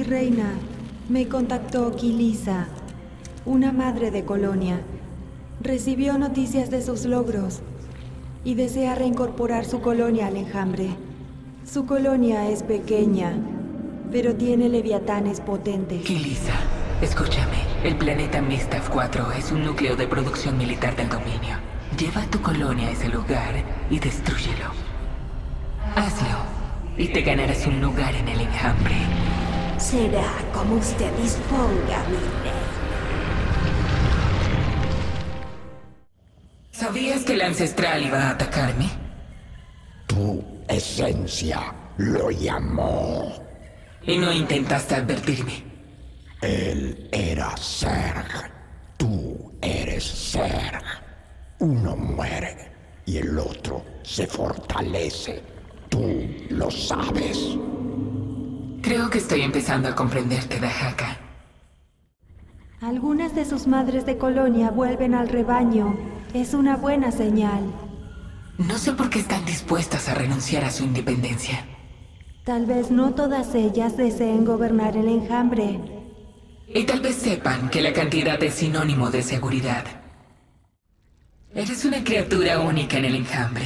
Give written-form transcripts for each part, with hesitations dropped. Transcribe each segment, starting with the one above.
reina, me contactó Kilisa, una madre de colonia. Recibió noticias de sus logros y desea reincorporar su colonia al enjambre. Su colonia es pequeña, pero tiene leviatanes potentes. Kilisa, escúchame. El planeta Mistaf 4 es un núcleo de producción militar del dominio. Lleva a tu colonia a ese lugar y destrúyelo. Hazlo, y te ganarás un lugar en el enjambre. Será como usted disponga, mi rey. ¿Sabías que el ancestral iba a atacarme? Tu esencia lo llamó. Y no intentaste advertirme. Él era Zerg. Tú eres Zerg. Uno muere y el otro se fortalece. Tú lo sabes. Creo que estoy empezando a comprenderte, Dahaka. Algunas de sus madres de colonia vuelven al rebaño. Es una buena señal. No sé por qué están dispuestas a renunciar a su independencia. Tal vez no todas ellas deseen gobernar el enjambre. Y tal vez sepan que la cantidad es sinónimo de seguridad. Eres una criatura única en el enjambre.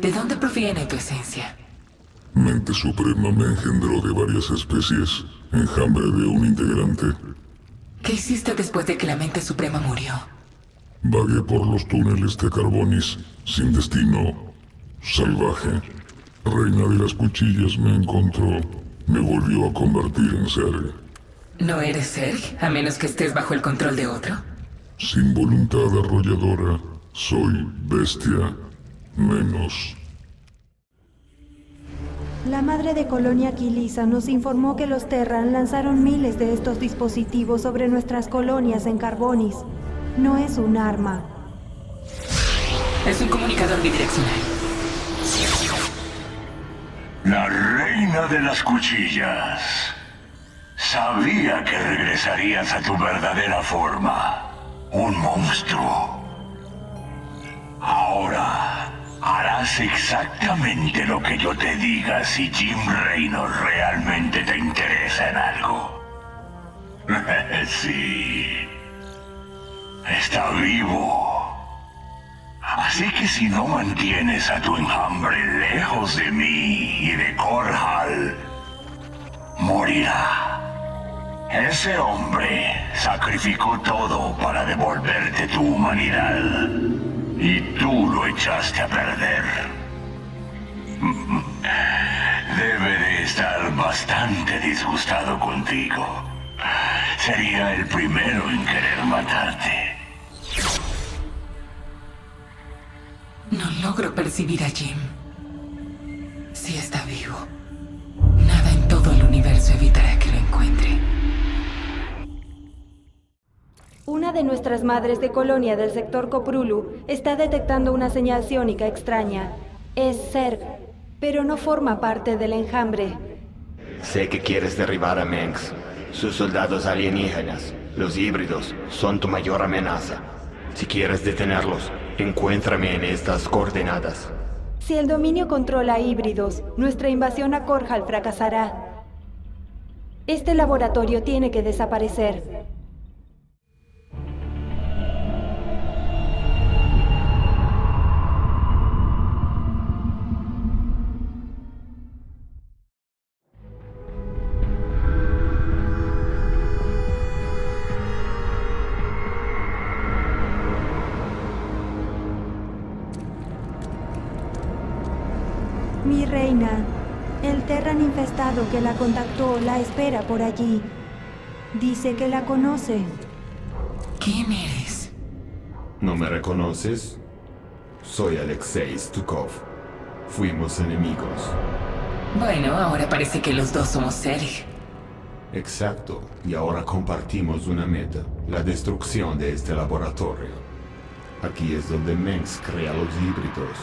¿De dónde proviene tu esencia? Mente Suprema me engendró de varias especies, enjambre de un integrante. ¿Qué hiciste después de que la Mente Suprema murió? Vagué por los túneles de Carbonis, sin destino, salvaje. Reina de las Cuchillas me encontró, me volvió a convertir en Zerg. ¿No eres Zerg, a menos que estés bajo el control de otro? Sin voluntad arrolladora, soy bestia, menos. La madre de colonia Kilisa nos informó que los Terran lanzaron miles de estos dispositivos sobre nuestras colonias en Carbonis. No es un arma. Es un comunicador bidireccional. La reina de las cuchillas. Sabía que regresarías a tu verdadera forma. Un monstruo. Ahora harás exactamente lo que yo te diga si Jim Raynor realmente te interesa en algo. Sí. Está vivo. Así que si no mantienes a tu enjambre lejos de mí y de Korhal, morirá. Ese hombre sacrificó todo para devolverte tu humanidad. Y tú lo echaste a perder. Debe de estar bastante disgustado contigo. Sería el primero en querer matarte. No logro percibir a Jim. Si está vivo, nada en todo el universo evitará que lo encuentre. Una de nuestras madres de colonia del sector Koprulu está detectando una señal psiónica extraña. Es Zerg, pero no forma parte del enjambre. Sé que quieres derribar a Mengs. Sus soldados alienígenas, los híbridos, son tu mayor amenaza. Si quieres detenerlos, encuéntrame en estas coordenadas. Si el dominio controla híbridos, nuestra invasión a Korhal fracasará. Este laboratorio tiene que desaparecer. Mi reina, el Terran infestado que la contactó la espera por allí. Dice que la conoce. ¿Quién eres? ¿No me reconoces? Soy Alexei Stukov. Fuimos enemigos. Bueno, ahora parece que los dos somos Zerg. Exacto. Y ahora compartimos una meta. La destrucción de este laboratorio. Aquí es donde Mengs crea los híbridos.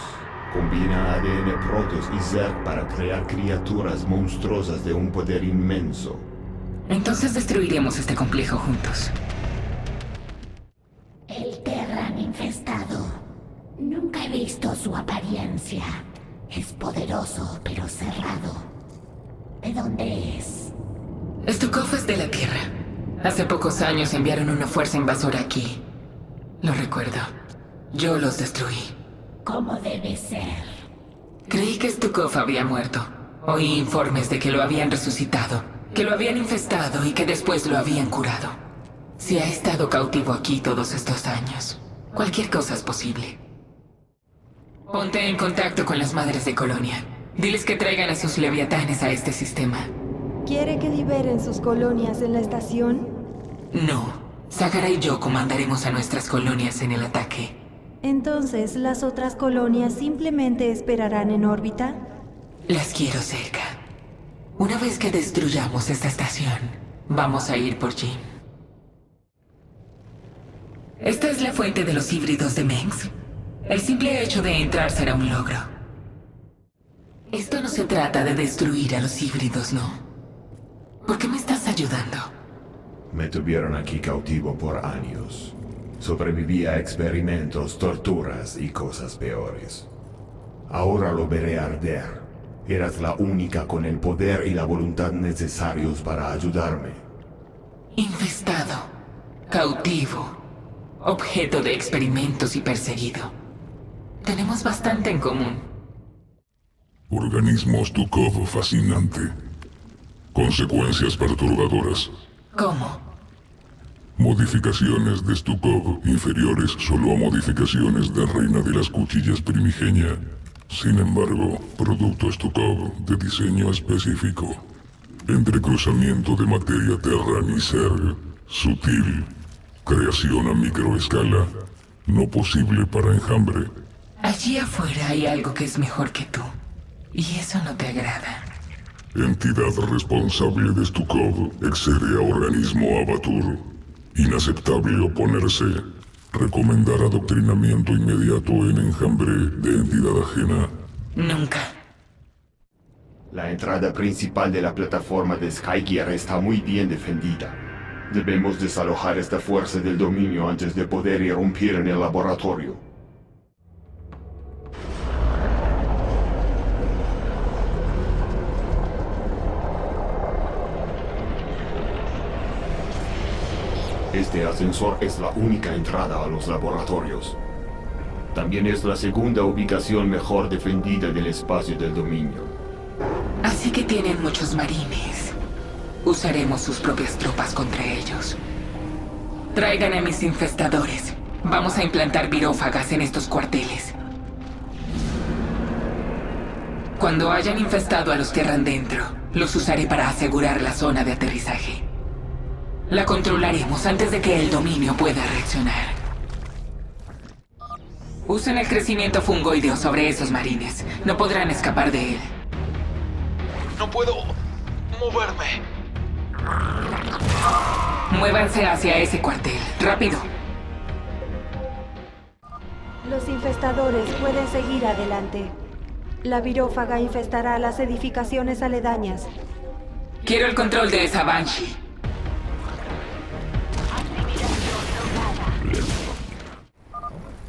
Combina ADN Protoss y Zerg para crear criaturas monstruosas de un poder inmenso. Entonces destruiremos este complejo juntos. El Terran infestado. Nunca he visto su apariencia. Es poderoso, pero cerrado. ¿De dónde es? Stukov es de la Tierra. Hace pocos años enviaron una fuerza invasora aquí. Lo recuerdo. Yo los destruí. Como debe ser. Creí que Stukov había muerto. Oí informes de que lo habían resucitado, que lo habían infestado y que después lo habían curado. Si ha estado cautivo aquí todos estos años, cualquier cosa es posible. Ponte en contacto con las madres de Colonia. Diles que traigan a sus leviatanes a este sistema. ¿Quiere que liberen sus colonias en la estación? No. Sagara y yo comandaremos a nuestras colonias en el ataque. Entonces, ¿las otras colonias simplemente esperarán en órbita? Las quiero cerca. Una vez que destruyamos esta estación, vamos a ir por Jim. Esta es la fuente de los híbridos de Mengs. El simple hecho de entrar será un logro. Esto no se trata de destruir a los híbridos, ¿no? ¿Por qué me estás ayudando? Me tuvieron aquí cautivo por años. Sobreviví a experimentos, torturas y cosas peores. Ahora lo veré arder. Eras la única con el poder y la voluntad necesarios para ayudarme. Infestado, cautivo, objeto de experimentos y perseguido. Tenemos bastante en común. Organismo Stukov fascinante. Consecuencias perturbadoras. ¿Cómo? Modificaciones de Stukov inferiores solo a modificaciones de Reina de las Cuchillas primigenia. Sin embargo, producto Stukov de diseño específico. Entrecruzamiento de materia Terran y Zerg. Sutil. Creación a microescala. No posible para enjambre. Allí afuera hay algo que es mejor que tú. Y eso no te agrada. Entidad responsable de Stukov excede a organismo Abatur. Inaceptable oponerse. Recomendar adoctrinamiento inmediato en enjambre de entidad ajena. Nunca. La entrada principal de la plataforma de Skygear está muy bien defendida. Debemos desalojar esta fuerza del dominio antes de poder irrumpir en el laboratorio. Este ascensor es la única entrada a los laboratorios. También es la segunda ubicación mejor defendida del espacio del dominio. Así que tienen muchos marines. Usaremos sus propias tropas contra ellos. Traigan a mis infestadores. Vamos a implantar virófagas en estos cuarteles. Cuando hayan infestado a los que erran dentro, los usaré para asegurar la zona de aterrizaje. La controlaremos antes de que el dominio pueda reaccionar. Usen el crecimiento fungoideo sobre esos marines. No podrán escapar de él. No puedo moverme. Muévanse hacia ese cuartel. ¡Rápido! Los infestadores pueden seguir adelante. La virófaga infestará las edificaciones aledañas. Quiero el control de esa Banshee.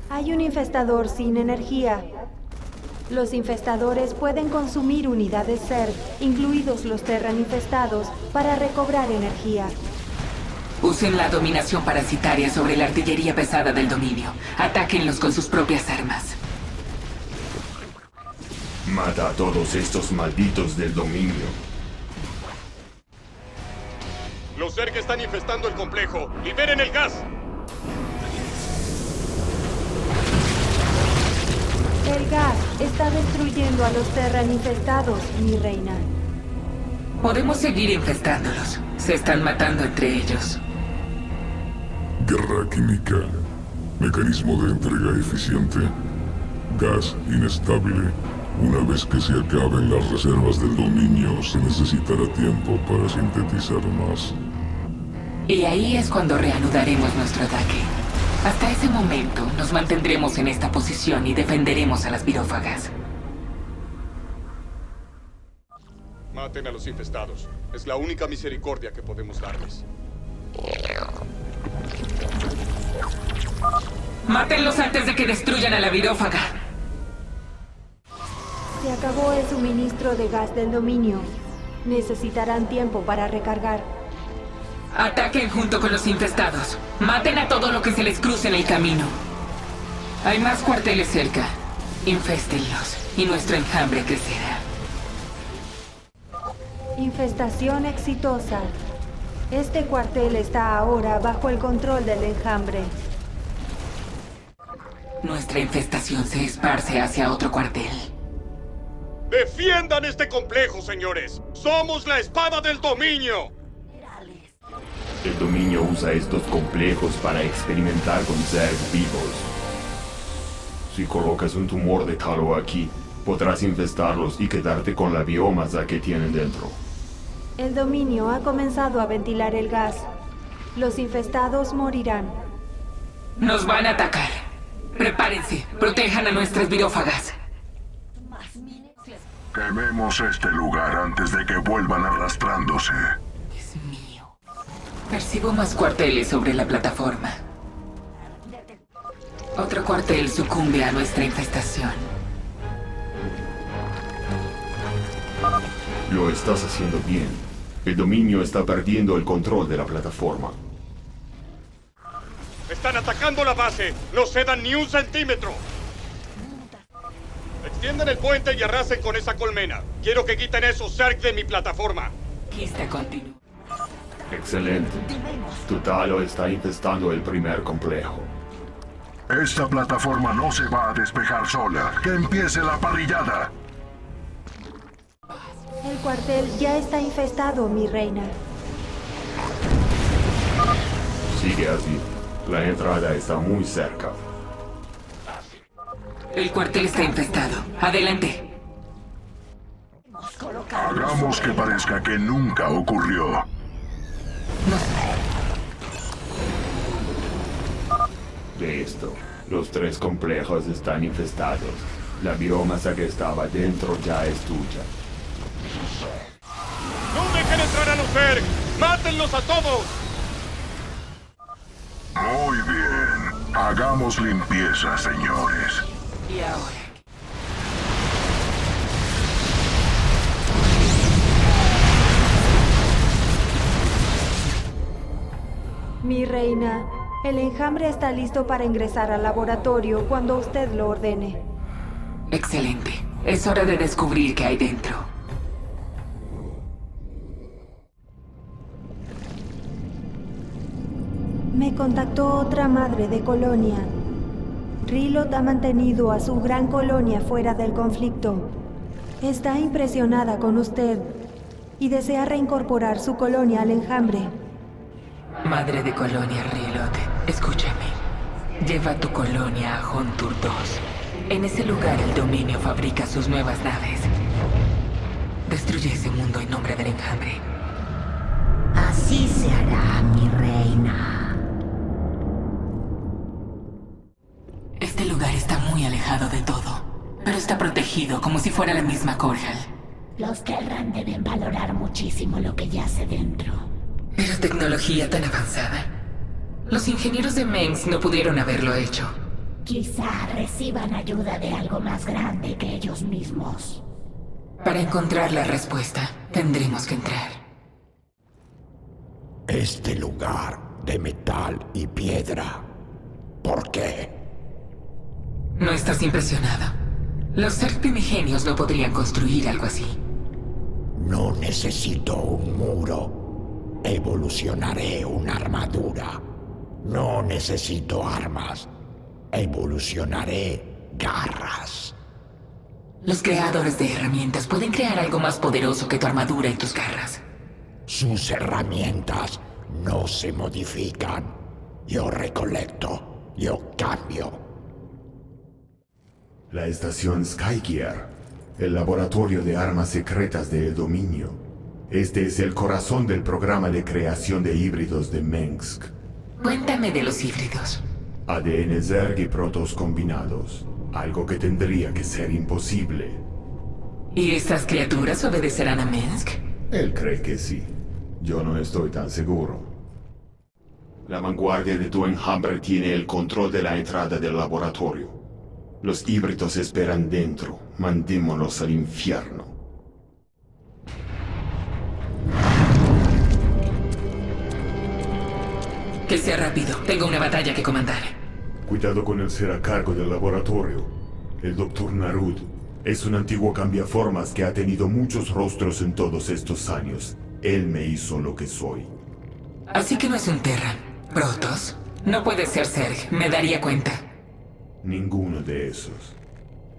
Hay un infestador sin energía. Los infestadores pueden consumir unidades Zerg, incluidos los Terran infestados, para recobrar energía. Usen la dominación parasitaria sobre la artillería pesada del dominio. Atáquenlos con sus propias armas. Mata a todos estos malditos del dominio. Los Zerg están infestando el complejo. ¡Liberen el gas! El gas está destruyendo a los Terran infestados, mi reina. Podemos seguir infestándolos. Se están matando entre ellos. Guerra química. Mecanismo de entrega eficiente. Gas inestable. Una vez que se acaben las reservas del dominio, se necesitará tiempo para sintetizar más. Y ahí es cuando reanudaremos nuestro ataque. Hasta ese momento, nos mantendremos en esta posición y defenderemos a las virófagas. Maten a los infestados. Es la única misericordia que podemos darles. ¡Mátenlos antes de que destruyan a la virófaga! Se acabó el suministro de gas del dominio. Necesitarán tiempo para recargar. Ataquen junto con los infestados. Maten a todo lo que se les cruce en el camino. Hay más cuarteles cerca. Inféstenlos y nuestro enjambre crecerá. Infestación exitosa. Este cuartel está ahora bajo el control del enjambre. Nuestra infestación se esparce hacia otro cuartel. ¡Defiendan este complejo, señores! ¡Somos la espada del dominio! El dominio usa estos complejos para experimentar con Zerg vivos. Si colocas un tumor de Talo aquí, podrás infestarlos y quedarte con la biomasa que tienen dentro. El dominio ha comenzado a ventilar el gas. Los infestados morirán. Nos van a atacar. Prepárense, protejan a nuestras virófagas. Quememos este lugar antes de que vuelvan arrastrándose. Dios mío. Percibo más cuarteles sobre la plataforma. Otro cuartel sucumbe a nuestra infestación. Lo estás haciendo bien. El dominio está perdiendo el control de la plataforma. ¡Están atacando la base! ¡No cedan ni un centímetro! Extiendan el puente y arrasen con esa colmena. Quiero que quiten esos Zerg de mi plataforma. Conquista continua. Excelente. Tu Talo está infestando el primer complejo. Esta plataforma no se va a despejar sola. ¡Que empiece la parrillada! El cuartel ya está infestado, mi reina. Sigue así. La entrada está muy cerca. El cuartel está infestado. Adelante. Hagamos que parezca que nunca ocurrió. De esto, los 3 complejos están infestados. La biomasa que estaba dentro ya es tuya. ¡No dejen entrar a los Zerg! ¡Mátenlos a todos! Muy bien. Hagamos limpieza, señores. Y ahora. Mi reina, el enjambre está listo para ingresar al laboratorio cuando usted lo ordene. Excelente. Es hora de descubrir qué hay dentro. Me contactó otra madre de colonia. Rilot ha mantenido a su gran colonia fuera del conflicto. Está impresionada con usted y desea reincorporar su colonia al enjambre. Madre de colonia Rilot, escúchame. Lleva tu colonia a Hontur 2. En ese lugar el dominio fabrica sus nuevas naves. Destruye ese mundo en nombre del enjambre. Así se hará, mi reina. Este lugar está muy alejado de todo, pero está protegido como si fuera la misma Korhal. Los Kelran deben valorar muchísimo lo que yace dentro. Era tecnología tan avanzada. Los ingenieros de Mengsk no pudieron haberlo hecho. Quizá reciban ayuda de algo más grande que ellos mismos. Para encontrar la respuesta, tendremos que entrar. Este lugar de metal y piedra. ¿Por qué? No estás impresionado. Los Zerg primigenios no podrían construir algo así. No necesito un muro. Evolucionaré una armadura. No necesito armas. Evolucionaré garras. Los creadores de herramientas pueden crear algo más poderoso que tu armadura y tus garras. Sus herramientas no se modifican. Yo recolecto. Yo cambio. La estación Skygear, el laboratorio de armas secretas del dominio. Este es el corazón del programa de creación de híbridos de Mengsk. Cuéntame de los híbridos. ADN Zerg y protos combinados. Algo que tendría que ser imposible. ¿Y estas criaturas obedecerán a Mengsk? Él cree que sí. Yo no estoy tan seguro. La vanguardia de tu enjambre tiene el control de la entrada del laboratorio. Los híbridos esperan dentro. Mandémonos al infierno. Que sea rápido. Tengo una batalla que comandar. Cuidado con el ser a cargo del laboratorio. El Dr. Narud es un antiguo cambiaformas que ha tenido muchos rostros en todos estos años. Él me hizo lo que soy. Así que no es un Terran. ¿Protoss? No puede ser Zerg. Me daría cuenta. Ninguno de esos.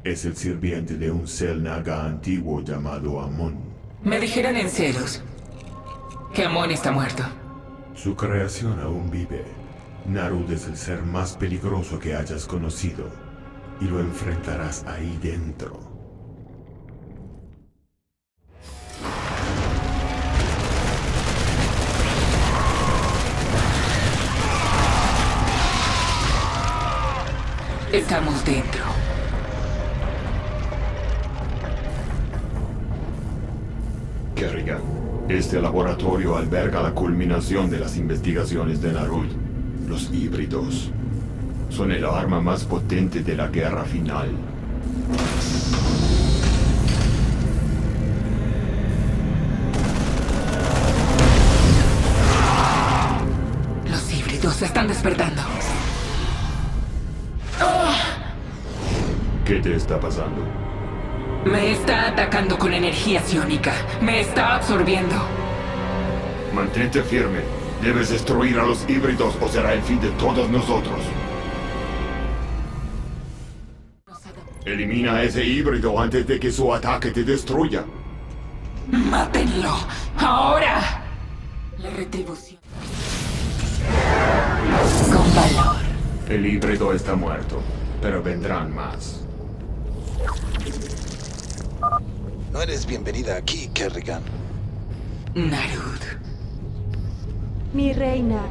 Es el sirviente de un Cell Naga antiguo llamado Amon. Me dijeron en celos que Amon está muerto. Su creación aún vive. Narud es el ser más peligroso que hayas conocido. Y lo enfrentarás ahí dentro. Estamos dentro. Kerrigan, este laboratorio alberga la culminación de las investigaciones de Narud. Los híbridos son el arma más potente de la guerra final. Los híbridos están despertando. ¿Qué te está pasando? Me está atacando con energía psiónica. Me está absorbiendo. Mantente firme. Debes destruir a los híbridos o será el fin de todos nosotros. Elimina a ese híbrido antes de que su ataque te destruya. ¡Mátenlo! ¡Ahora! La retribución. Con valor. El híbrido está muerto, pero vendrán más. No eres bienvenida aquí, Kerrigan. Narud. Mi reina,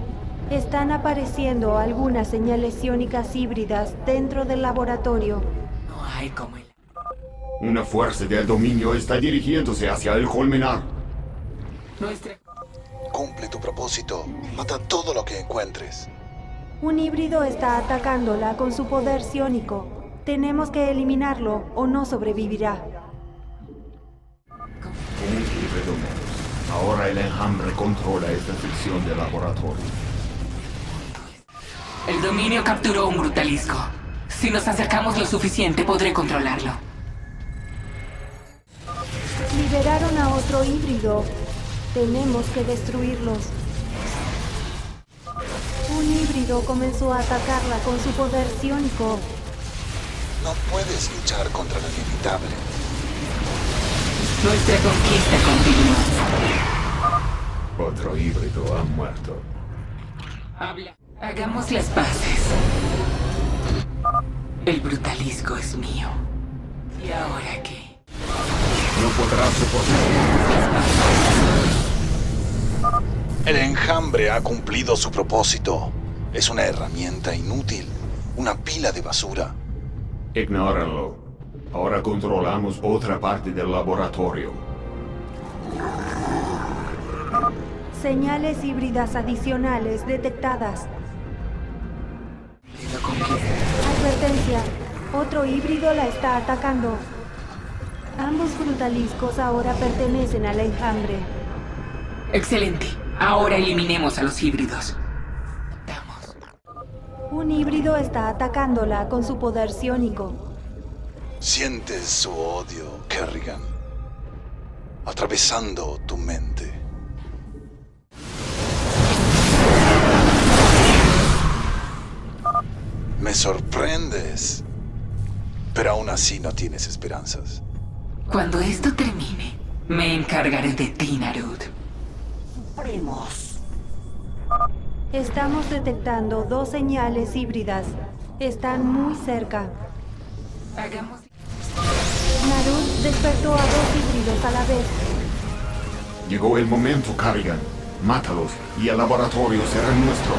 están apareciendo algunas señales psiónicas híbridas dentro del laboratorio. No hay como el... Una fuerza del dominio está dirigiéndose hacia el colmenar. Nuestra... Cumple tu propósito. Mata todo lo que encuentres. Un híbrido está atacándola con su poder psiónico. Tenemos que eliminarlo o no sobrevivirá. Un híbrido menos. Ahora el enjambre controla esta sección del laboratorio. El dominio capturó un brutalisco. Si nos acercamos lo suficiente, podré controlarlo. Liberaron a otro híbrido. Tenemos que destruirlos. Un híbrido comenzó a atacarla con su poder psiónico. No puedes luchar contra lo inevitable. Nuestra conquista continúa. Otro híbrido ha muerto. Habla. Hagamos las paces. El brutalisco es mío. ¿Y ahora qué? No podrás soportar. El enjambre ha cumplido su propósito. Es una herramienta inútil. Una pila de basura. Ignórenlo. Ahora controlamos otra parte del laboratorio. Señales híbridas adicionales detectadas. Advertencia. Otro híbrido la está atacando. Ambos brutaliscos ahora pertenecen al enjambre. Excelente. Ahora eliminemos a los híbridos. Vamos. Un híbrido está atacándola con su poder psiónico. Sientes su odio, Kerrigan, atravesando tu mente. Me sorprendes, pero aún así no tienes esperanzas. Cuando esto termine, me encargaré de ti, Narud. Supremos. Estamos detectando dos señales híbridas. Están muy cerca. Hagamos... Narud despertó a dos híbridos a la vez. Llegó el momento, Kerrigan. Mátalos y el laboratorio será nuestro.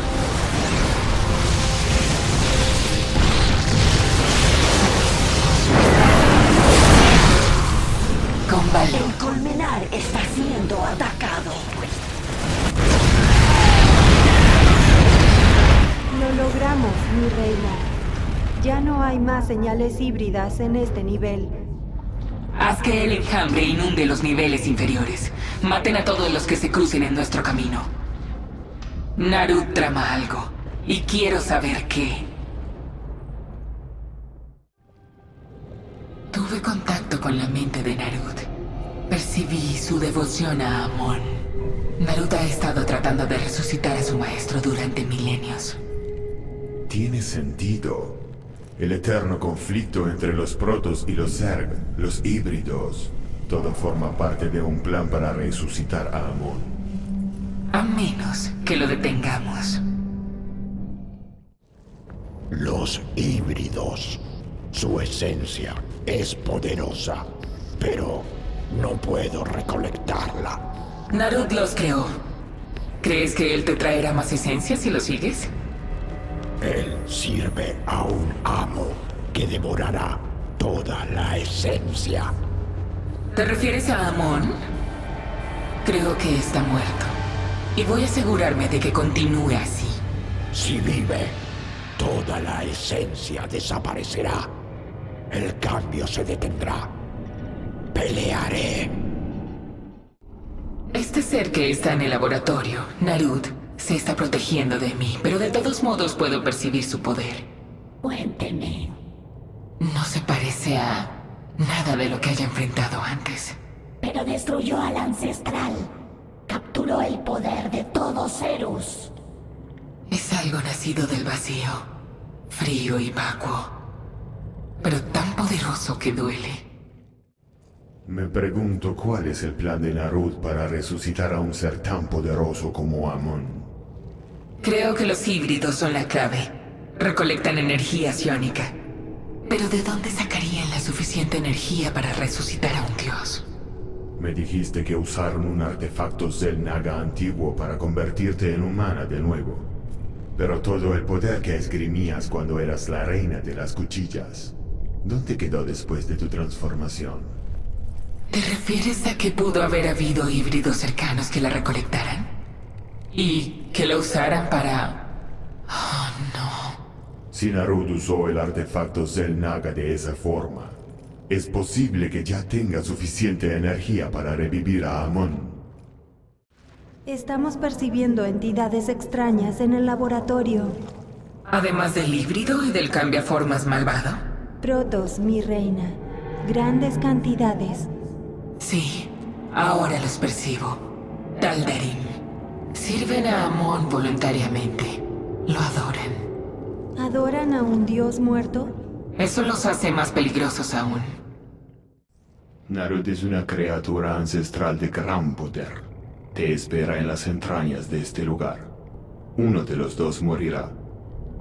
Con valor. El colmenar está siendo atacado. Lo logramos, mi reina. Ya no hay más señales híbridas en este nivel. Haz que el enjambre inunde los niveles inferiores. Maten a todos los que se crucen en nuestro camino. Narud trama algo, y quiero saber qué. Tuve contacto con la mente de Narud. Percibí su devoción a Amon. Narud ha estado tratando de resucitar a su maestro durante milenios. Tiene sentido. El eterno conflicto entre los protos y los Zerg, los híbridos. Todo forma parte de un plan para resucitar a Amon. A menos que lo detengamos. Los híbridos. Su esencia es poderosa, pero no puedo recolectarla. Narud los creó. ¿Crees que él te traerá más esencia si lo sigues? Él sirve a un amo que devorará toda la esencia. ¿Te refieres a Amon? Creo que está muerto. Y voy a asegurarme de que continúe así. Si vive, toda la esencia desaparecerá. El cambio se detendrá. Pelearé. Este ser que está en el laboratorio, Narud, se está protegiendo de mí, pero de todos modos puedo percibir su poder. Cuénteme. No se parece a nada de lo que haya enfrentado antes. Pero destruyó al ancestral. Capturó el poder de todo Cerus. Es algo nacido del vacío, frío y vacuo, pero tan poderoso que duele. Me pregunto cuál es el plan de Narud para resucitar a un ser tan poderoso como Amon. Creo que los híbridos son la clave. Recolectan energía psiónica. Pero ¿de dónde sacarían la suficiente energía para resucitar a un dios? Me dijiste que usaron un artefacto Xel'Naga antiguo para convertirte en humana de nuevo. Pero todo el poder que esgrimías cuando eras la reina de las cuchillas, ¿dónde quedó después de tu transformación? ¿Te refieres a que pudo haber habido híbridos cercanos que la recolectaran? ¿Y que la usaran para...? Oh, no. Si Narud usó el artefacto Xel'Naga de esa forma, es posible que ya tenga suficiente energía para revivir a Amon. Estamos percibiendo entidades extrañas en el laboratorio. Además del híbrido y del cambiaformas malvado. Protos, mi reina. Grandes cantidades. Sí, ahora los percibo. Taldarim. Sirven a Amon voluntariamente. Lo adoran. ¿Adoran a un dios muerto? Eso los hace más peligrosos aún. Narud es una criatura ancestral de gran poder. Te espera en las entrañas de este lugar. Uno de los dos morirá.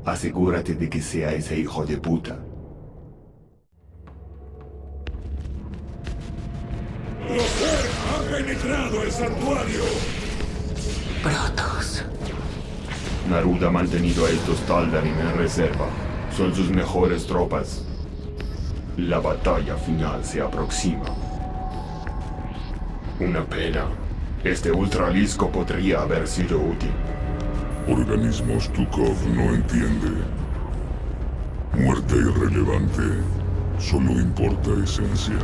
Asegúrate de que sea ese hijo de puta. ¡Los Zerg han penetrado el santuario! Protos. Narud ha mantenido a estos Taldarim en reserva. Son sus mejores tropas. La batalla final se aproxima. Una pena. Este ultralisco podría haber sido útil. Organismos Tukov no entiende. Muerte irrelevante. Solo importa esencia.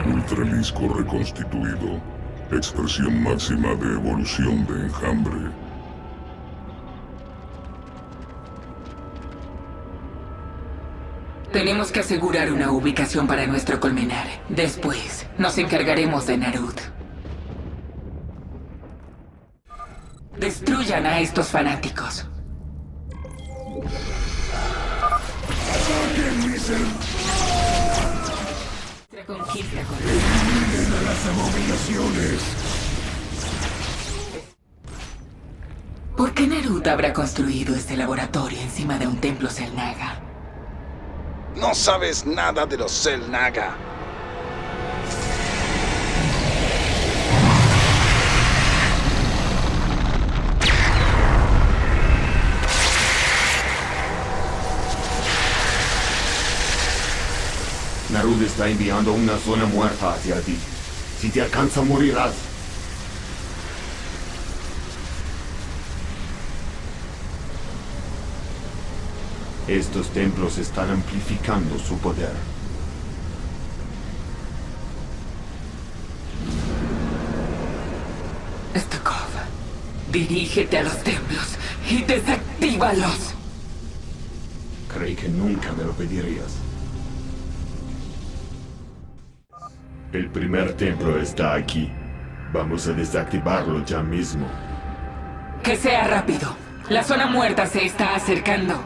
Ultralisco reconstituido. Expresión máxima de evolución de enjambre. Tenemos que asegurar una ubicación para nuestro colmenar. Después, nos encargaremos de Narud. Destruyan a estos fanáticos. ¡Ataquen, Miser! Nuestra conquista con... ¡Eliminen a las abominaciones! ¿Por qué Narud habrá construido este laboratorio encima de un templo Xel'Naga? No sabes nada de los Xel'Naga. Narud está enviando una zona muerta hacia ti. Si te alcanza, morirás. Estos templos están amplificando su poder. Stukov, dirígete a los templos y desactívalos. Creí que nunca me lo pedirías. El primer templo está aquí. Vamos a desactivarlo ya mismo. Que sea rápido. La zona muerta se está acercando.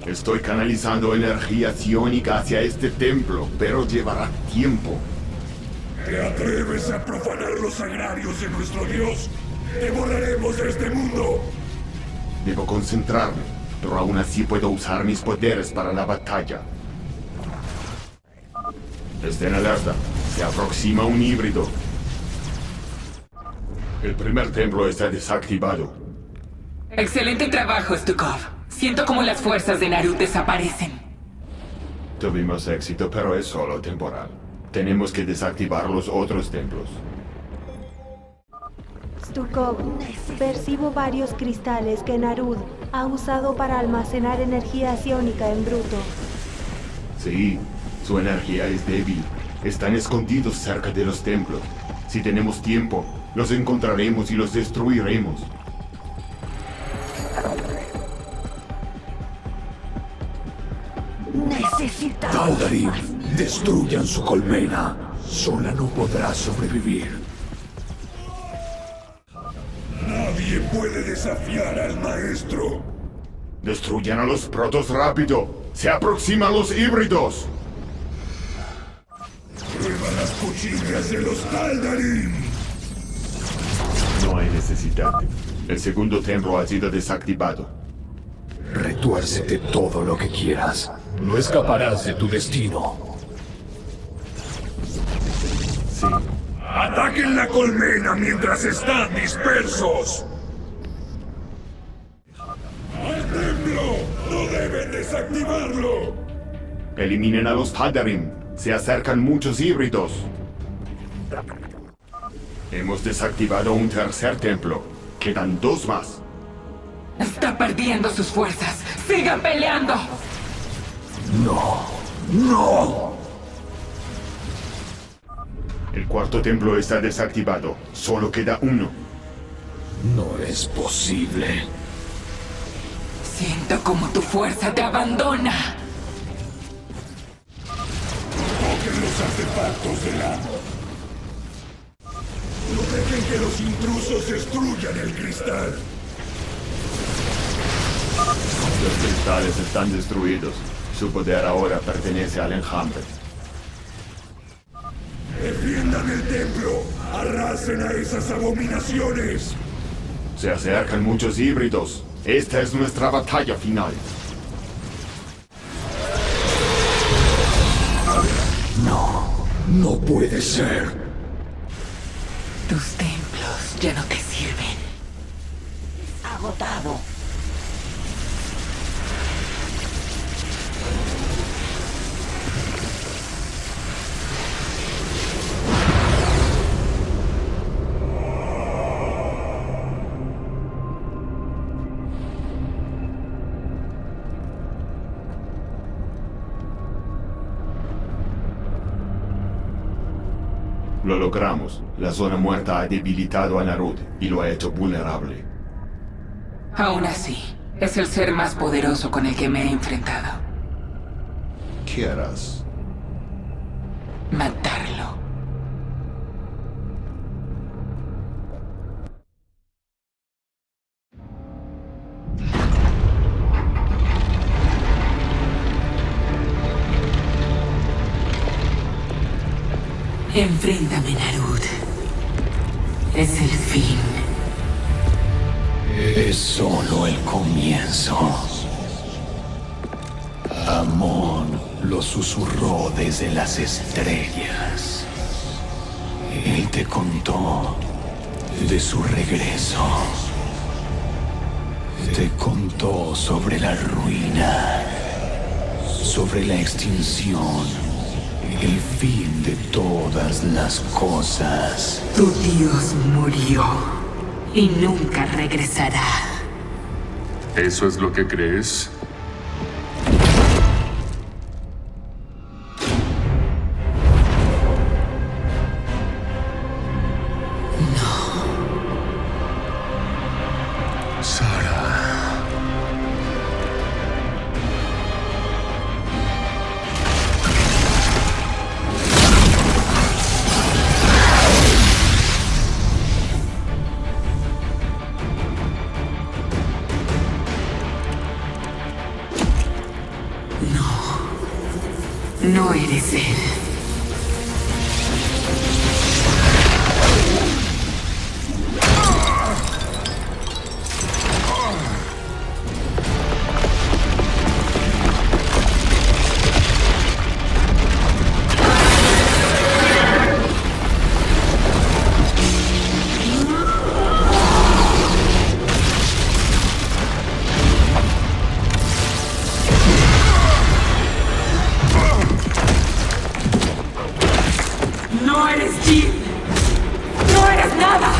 Estoy canalizando energía psiónica hacia este templo, pero llevará tiempo. ¿Te atreves a profanar los sagrarios de nuestro Dios? ¡Te borraremos de este mundo! Debo concentrarme, pero aún así puedo usar mis poderes para la batalla. Estén alerta. Se aproxima un híbrido. El primer templo está desactivado. Excelente trabajo, Stukov. Siento como las fuerzas de Narut desaparecen. Tuvimos éxito, pero es solo temporal. Tenemos que desactivar los otros templos. Stukov, percibo varios cristales que Narud ha usado para almacenar energía psiónica en bruto. Sí, su energía es débil. Están escondidos cerca de los templos. Si tenemos tiempo, los encontraremos y los destruiremos. Necesitamos Taldarim, más. destruyan su colmena. Sola no podrá sobrevivir. Nadie puede desafiar al maestro. Destruyan a los protos rápido. Se aproximan los híbridos. Prueba las cuchillas de los Taldarim. No hay necesidad. El segundo templo ha sido desactivado. Retuércete todo lo que quieras. No escaparás de tu destino. Sí. ¡Ataquen la colmena mientras están dispersos! ¡Al templo! ¡No deben desactivarlo! Eliminen a los Taldarim. Se acercan muchos híbridos. Hemos desactivado un tercer templo. Quedan 2 más. Está perdiendo sus fuerzas. ¡Sigan peleando! ¡No! ¡No! El cuarto templo está desactivado. Solo queda 1. No es posible. Siento como tu fuerza te abandona. Toquen los artefactos del amo. No dejen que los intrusos destruyan el cristal. Los cristales están destruidos. Su poder ahora pertenece al enjambre. ¡Defiendan el templo! ¡Arrasen a esas abominaciones! Se acercan muchos híbridos. Esta es nuestra batalla final. No puede ser. Tus templos ya no te sirven. Agotado. Lo logramos. La zona muerta ha debilitado a Narut y lo ha hecho vulnerable. Aún así, es el ser más poderoso con el que me he enfrentado. ¿Qué harás? Matarlo. Enfréntame, Narut. Es el fin. Es solo el comienzo. Amon lo susurró desde las estrellas. Él te contó de su regreso. Te contó sobre la ruina, sobre la extinción, el fin de todas las cosas. Tu Dios murió y nunca regresará. ¿Eso es lo que crees? No eres él. No eres Jill. No eres nada.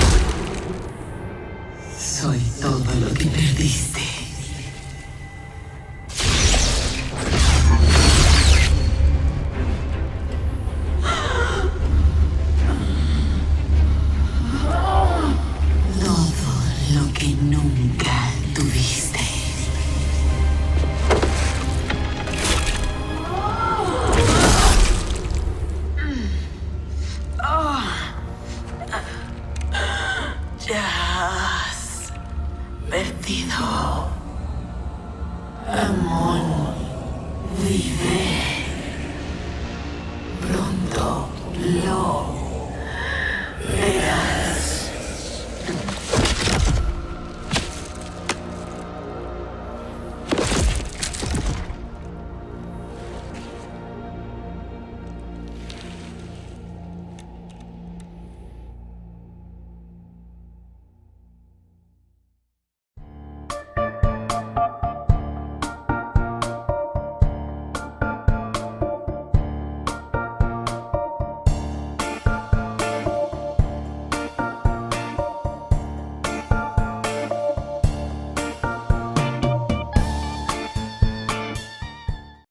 Soy todo lo que perdiste. Todo lo que nunca tuviste. Ya has perdido. Amon vive.